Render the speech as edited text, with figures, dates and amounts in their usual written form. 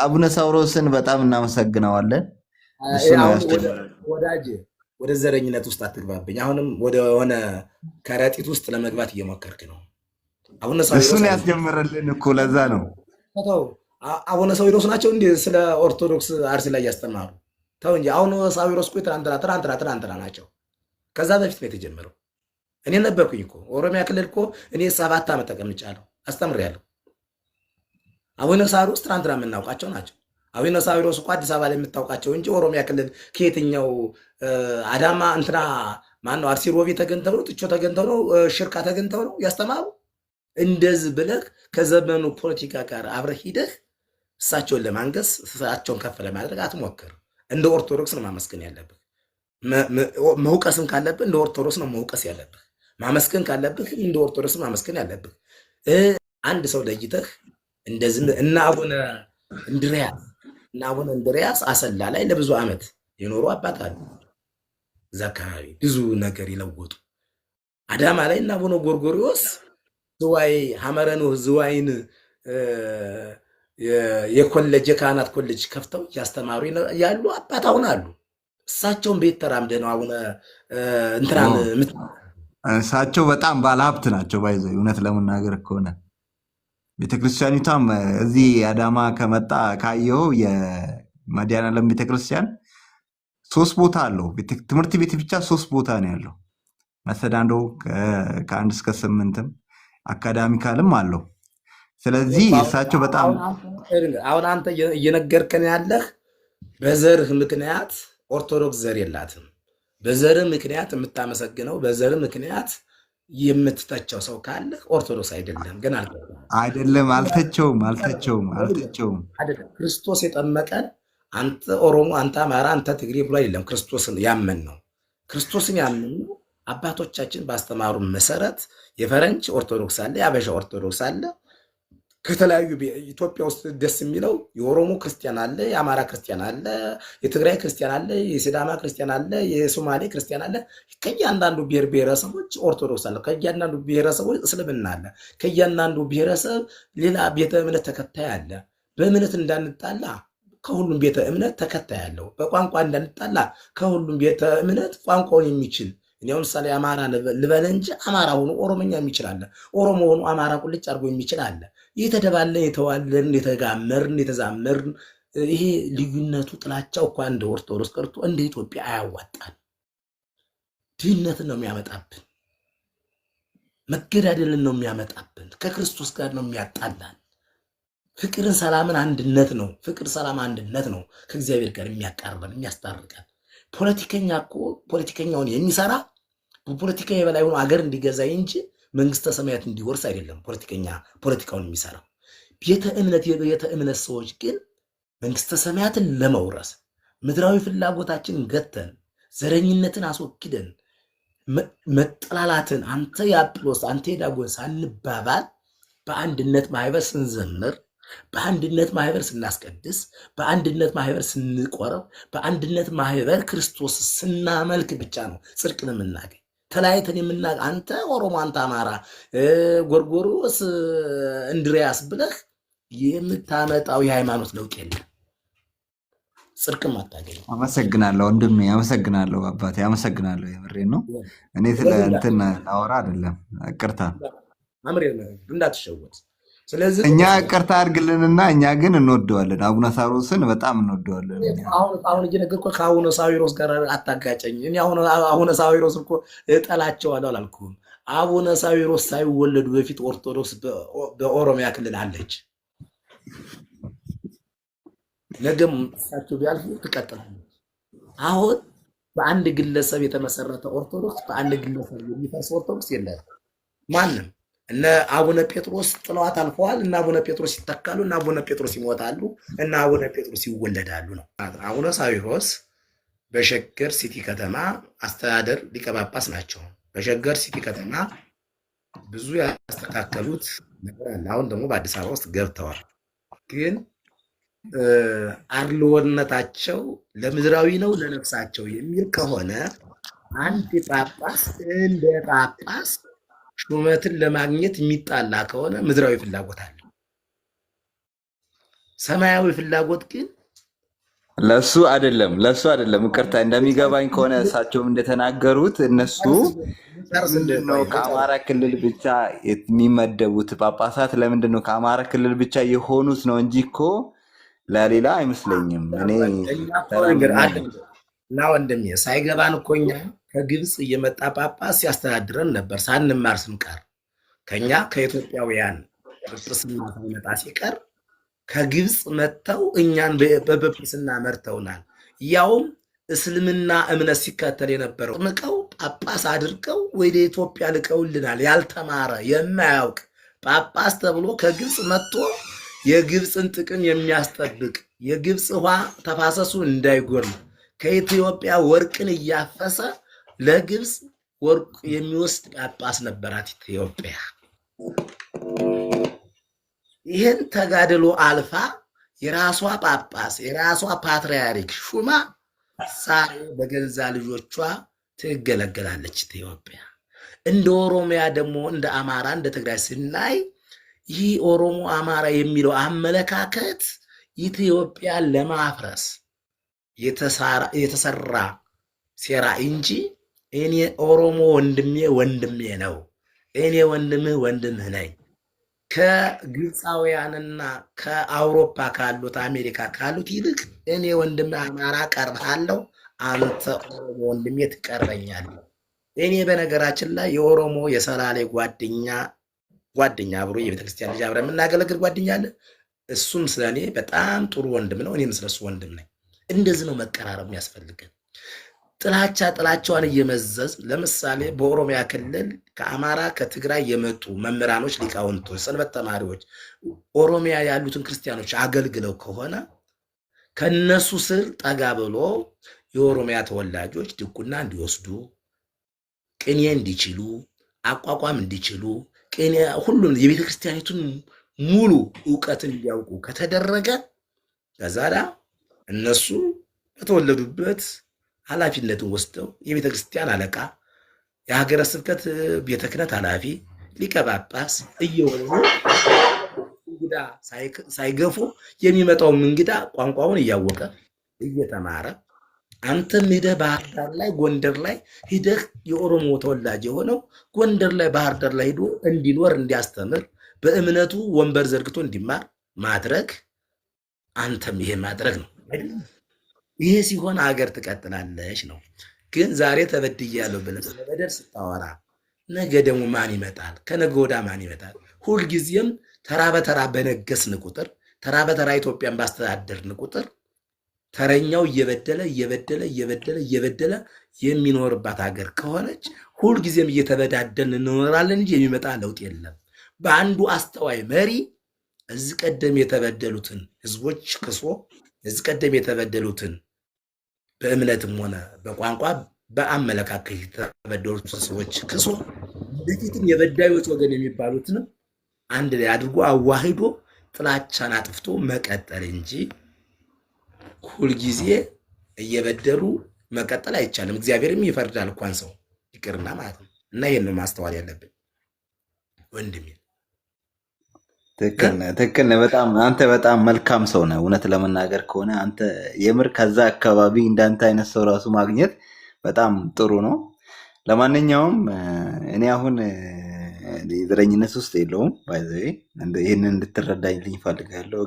አቡነ ሳውሮስን በጣም እናመሰግነዋለን። እሱ ነው አሁን ያስጀመረን። ወዳጅ ወደ ዘረኝነት ውስጥ አትግባብኝ። አሁንም ወደ ሆነ ከረጢት ውስጥ ለመግባት እየሞከርክ ነው። አቡነ ሳዊሮስ እሱን ያስጀመረልን እኮ ለዛ ነው። አቡነ ሳዊሮስ ናቸው እንዲ ስለ ኦርቶዶክስ አርሲ ላይ ያስተማሩ። ተው እንጂ አሁን ሳዊሮስ እኮ ትናንትና ናቸው። ከዛ በፊት ነው የተጀመረው። እኔ ነበርኩኝ እኮ ኦሮሚያ ክልል እኮ እኔ 7 ዓመት ተቀምጫለሁ፣ አስተምሬያለሁ። አቡነ ሳዊሮስ ትናንትና የምናውቃቸው ናቸው። አቡነ ሳዊሮስ እኮ አዲስ አበባ ላይ የምታውቃቸው እንጂ ኦሮሚያ ክልል ከየትኛው አዳማ እንትና ማነው አርሲ ሮቤ ተገንተው ነው፣ ጥቾ ተገንተው ነው፣ ሽርካ ተገንተው ነው ያስተማሩ። እንደዚህ ብለህ ከዘመኑ ፖለቲካ ጋር አብረህ ሂደህ እሳቸውን ለማንገስ እሳቸውን ከፍ ለማድረግ አትሞክር። እንደ ኦርቶዶክስ ነው ማመስገን ያለብህ። መውቀስም ካለብህ እንደ ኦርቶዶክስ ነው መውቀስ ያለብህ። ማመስገን ካለብህ እንደ ኦርቶዶክስ ማመስገን ያለብህ። አንድ ሰው ለይተህ እንደዚህ እና አቡነ እንድርያስ አሰላ ላይ ለብዙ ዓመት የኖሩ አባት አሉ። እዛ አካባቢ ብዙ ነገር ይለወጡ። አዳማ ላይ እና አቡነ ጎርጎሪዎስ ዝዋይ ሐመረኖ ዝዋይን የኮሌጅ የካህናት ኮሌጅ ከፍተው እያስተማሩ ያሉ አባት አሁን አሉ። እሳቸውን ቤት ተራምደ ነው አቡነ እንትናን እሳቸው በጣም ባለሀብት ናቸው። ባይዘ እውነት ለመናገር ከሆነ ቤተክርስቲያኒቷም እዚህ አዳማ ከመጣ ካየው የመድኃኔዓለም ቤተክርስቲያን 3 ቦታ አለው። ትምህርት ቤት ብቻ 3 ቦታ ነው ያለው። መሰዳንዶ ከ1 እስከ 8ም አካዳሚካልም አለው። ስለዚህ እሳቸው በጣም አሁን አንተ እየነገርከን ያለህ በዘርህ ምክንያት ኦርቶዶክስ ዘር የላትም። በዘርህ ምክንያት የምታመሰግነው በዘርህ ምክንያት የምትተቸው ሰው ካለ ኦርቶዶክስ አይደለም። ግን አይደለም አልተቸውም። ክርስቶስ የጠመቀን አንተ ኦሮሞ፣ አንተ አማራ፣ አንተ ትግሬ ብሎ አይደለም። ክርስቶስን ያመን ነው። ክርስቶስን ያመን ነው። አባቶቻችን ባስተማሩ መሰረት የፈረንጅ ኦርቶዶክስ አለ፣ የአበሻ ኦርቶዶክስ አለ። ከተለያዩ ኢትዮጵያ ውስጥ ደስ የሚለው የኦሮሞ ክርስቲያን አለ፣ የአማራ ክርስቲያን አለ፣ የትግራይ ክርስቲያን አለ፣ የሲዳማ ክርስቲያን አለ፣ የሶማሌ ክርስቲያን አለ። ከእያንዳንዱ ብሔር ብሔረሰቦች ኦርቶዶክስ አለ፣ ከእያንዳንዱ ብሔረሰቦች እስልምና አለ፣ ከእያንዳንዱ ብሔረሰብ ሌላ ቤተ እምነት ተከታይ አለ። በእምነት እንዳንጣላ ከሁሉም ቤተ እምነት ተከታይ አለው። በቋንቋ እንዳንጣላ ከሁሉም ቤተ እምነት ቋንቋውን የሚችል እኔ ምሳሌ አማራ ልበል እንጂ አማራ ሆኖ ኦሮሞኛ የሚችል አለ። ኦሮሞ ሆኖ አማራ ቁልጭ አድርጎ የሚችል አለ። የተደባለን የተዋለን የተጋመርን የተዛመርን ይሄ ልዩነቱ ጥላቻው እኮ እንደ ኦርቶዶክስ ቀርቶ እንደ ኢትዮጵያ አያዋጣን። ድህነትን ነው የሚያመጣብን፣ መገዳደልን ነው የሚያመጣብን፣ ከክርስቶስ ጋር ነው የሚያጣላን። ፍቅርን፣ ሰላምን፣ አንድነት ነው። ፍቅር፣ ሰላም፣ አንድነት ነው ከእግዚአብሔር ጋር የሚያቃርበን የሚያስታርቀን። ፖለቲከኛ እኮ ፖለቲከኛውን የሚሰራ በፖለቲካ የበላይ ሆኖ አገር እንዲገዛ እንጂ መንግስተ ሰማያት እንዲወርስ አይደለም። ፖለቲከኛ ፖለቲካውን የሚሰራው ቤተ እምነት ሰዎች ግን መንግስተ ሰማያትን ለመውረስ ምድራዊ ፍላጎታችንን ገተን ዘረኝነትን አስወግደን መጠላላትን አንተ የአጵሎስ አንተ የዳጎን ሳንባባል በአንድነት ማህበር ስንዘምር፣ በአንድነት ማህበር ስናስቀድስ፣ በአንድነት ማህበር ስንቆረብ፣ በአንድነት ማህበር ክርስቶስ ስናመልክ ብቻ ነው ጽድቅን የምናገኝ። ተለያይተን የምናገኝ አንተ ኦሮሞ፣ አንተ አማራ፣ ጎርጎሮስ፣ እንድሪያስ ብለህ የምታመጣው የሃይማኖት ለውጥ የለም። ጽድቅም አታገኝ። አመሰግናለሁ ወንድሜ፣ አመሰግናለሁ አባቴ፣ አመሰግናለሁ። የምሬን ነው። እኔ ስለ እንትን ላወራ አይደለም። ቅርታ አምሬ እንዳትሸወት። ስለዚህ እኛ ቅርታ አድርግልንና እኛ ግን እንወደዋለን። አቡነ ሳዊሮስን በጣም እንወደዋለን። አሁን እየነገርኩህ ከአቡነ ሳዊሮስ ጋር አታጋጨኝ። እኔ አቡነ ሳዊሮስ እኮ እጠላቸዋለሁ አላልኩም። አቡነ ሳዊሮስ ሳይወለዱ በፊት ኦርቶዶክስ በኦሮሚያ ክልል አለች። ነገም እሳቸው ቢያልፉ ትቀጥላለች። አሁን በአንድ ግለሰብ የተመሰረተ ኦርቶዶክስ፣ በአንድ ግለሰብ የሚፈርስ ኦርቶዶክስ የለም ማንም። እነ አቡነ ጴጥሮስ ጥለዋት አልፈዋል። እና አቡነ ጴጥሮስ ይተካሉ፣ እና አቡነ ጴጥሮስ ይሞታሉ፣ እና አቡነ ጴጥሮስ ይወለዳሉ ነው። አቡነ ሳዊሮስ በሸገር ሲቲ ከተማ አስተዳደር ሊቀ ጳጳስ ናቸው። በሸገር ሲቲ ከተማ ብዙ ያስተካከሉት ነገር አለ። አሁን ደግሞ በአዲስ አበባ ውስጥ ገብተዋል። ግን አድልዎነታቸው ለምድራዊ ነው ለነፍሳቸው የሚል ከሆነ አንድ ጳጳስ እንደ ጳጳስ ሹመትን ለማግኘት የሚጣላ ከሆነ ምድራዊ ፍላጎት አለ። ሰማያዊ ፍላጎት ግን ለሱ አይደለም። ይቅርታ እንደሚገባኝ ከሆነ እሳቸውም እንደተናገሩት እነሱ ጨርስ ምንድነው ቆይ ከአማራ ክልል ብቻ የሚመደቡት ጳጳሳት ለምንድነው ከአማራ ክልል ብቻ የሆኑት ነው እንጂ እኮ ለሌላ አይመስለኝም። እኔ እኛ እኮ ሰላም ነገር ነው። አለ እና ወንድሜ ሳይገባን እኮ እኛ ከግብፅ እየመጣ ጳጳስ ሲያስተዳድረን ነበር ሳንማር ስንቀር። ከኛ ከኢትዮጵያውያን ጵጵስና ሳይመጣ ሲቀር ከግብፅ መጥተው እኛን በጵጵስና መርተውናል። ያውም እስልምና እምነት ሲከተል የነበረው ጥምቀው ጳጳስ አድርገው ወደ ኢትዮጵያ ልቀውልናል። ያልተማረ የማያውቅ ጳጳስ ተብሎ ከግብፅ መጥቶ የግብፅን ጥቅም የሚያስጠብቅ የግብፅ ውሃ ተፋሰሱ እንዳይጎል ከኢትዮጵያ ወርቅን እያፈሰ ለግብፅ ወርቅ የሚወስድ ጳጳስ ነበራት ኢትዮጵያ። ይህን ተጋድሎ አልፋ የራሷ ጳጳስ የራሷ ፓትርያርክ ሹማ ዛሬ በገዛ ልጆቿ ትገለገላለች ኢትዮጵያ። እንደ ኦሮሚያ ደግሞ እንደ አማራ እንደ ትግራይ ስናይ ይህ ኦሮሞ አማራ የሚለው አመለካከት ኢትዮጵያን ለማፍረስ የተሰራ ሴራ እንጂ እኔ ኦሮሞ ወንድሜ ነው፣ እኔ ወንድምህ ወንድምህ ነኝ፣ ከግብፃውያንና ከአውሮፓ ካሉት አሜሪካ ካሉት ይልቅ እኔ ወንድምህ አማራ ቀርብሃለሁ፣ አንተ ኦሮሞ ወንድሜ ትቀርበኛለህ። እኔ በነገራችን ላይ የኦሮሞ የሰላሌ ጓደኛ አብሮ የቤተክርስቲያን ልጅ አብረን የምናገለግል ጓደኛ አለ። እሱም ስለእኔ በጣም ጥሩ ወንድም ነው፣ እኔም ስለሱ ወንድም ነኝ። እንደዚህ ነው መቀራረብ የሚያስፈልገን። ጥላቻዋን እየመዘዝ ለምሳሌ በኦሮሚያ ክልል ከአማራ ከትግራይ የመጡ መምህራኖች፣ ሊቃውንቶች፣ ሰንበት ተማሪዎች ኦሮሚያ ያሉትን ክርስቲያኖች አገልግለው ከሆነ ከነሱ ስር ጠጋ ብሎ የኦሮሚያ ተወላጆች ድቁና እንዲወስዱ፣ ቅኔ እንዲችሉ፣ አቋቋም እንዲችሉ፣ ሁሉም የቤተ ክርስቲያኒቱን ሙሉ እውቀትን እንዲያውቁ ከተደረገ ከዛዳ እነሱ በተወለዱበት ኃላፊነትን ወስደው የቤተ ክርስቲያን አለቃ፣ የሀገረ ስብከት ቤተ ክህነት ኃላፊ፣ ሊቀ ጳጳስ እየሆኑ እንግዳ ሳይገፉ የሚመጣውም እንግዳ ቋንቋውን እያወቀ እየተማረ አንተም ሂደህ ባህር ዳር ላይ ጎንደር ላይ ሂደህ የኦሮሞ ተወላጅ የሆነው ጎንደር ላይ ባህር ዳር ላይ ሂዶ እንዲኖር እንዲያስተምር በእምነቱ ወንበር ዘርግቶ እንዲማር ማድረግ አንተም ይሄ ማድረግ ነው። ይሄ ሲሆን ሀገር ትቀጥላለች ነው። ግን ዛሬ ተበድያለሁ ብለህ ስለበደል ስታወራ ነገ ደግሞ ማን ይመጣል? ከነገ ወዳ ማን ይመጣል? ሁልጊዜም ተራ በተራ በነገስን ቁጥር ተራ በተራ ኢትዮጵያን ባስተዳደርን ቁጥር ተረኛው እየበደለ የሚኖርባት ሀገር ከሆነች ሁልጊዜም እየተበዳደልን እንኖራለን እንጂ የሚመጣ ለውጥ የለም። በአንዱ አስተዋይ መሪ እዚህ ቀደም የተበደሉትን ህዝቦች ክሶ እዚህ ቀደም የተበደሉትን በእምነትም ሆነ በቋንቋ በአመለካከት የተበደሉትን ሰዎች ክሶ በፊትም የበዳዮች ወገን የሚባሉትን አንድ ላይ አድርጎ አዋሂዶ ጥላቻን አጥፍቶ መቀጠል እንጂ ሁልጊዜ እየበደሉ መቀጠል አይቻልም። እግዚአብሔርም ይፈርዳል እንኳን ሰው ይቅርና ማለት ነው። እና ይሄን ነው ማስተዋል ያለብን ወንድሜ። ትክክል ነህ። አንተ በጣም መልካም ሰው ነህ። እውነት ለመናገር ከሆነ አንተ የምር ከዛ አካባቢ እንዳንተ አይነት ሰው ራሱ ማግኘት በጣም ጥሩ ነው። ለማንኛውም እኔ አሁን ዘረኝነት ውስጥ የለውም። ይህንን እንድትረዳኝልኝ እፈልጋለሁ።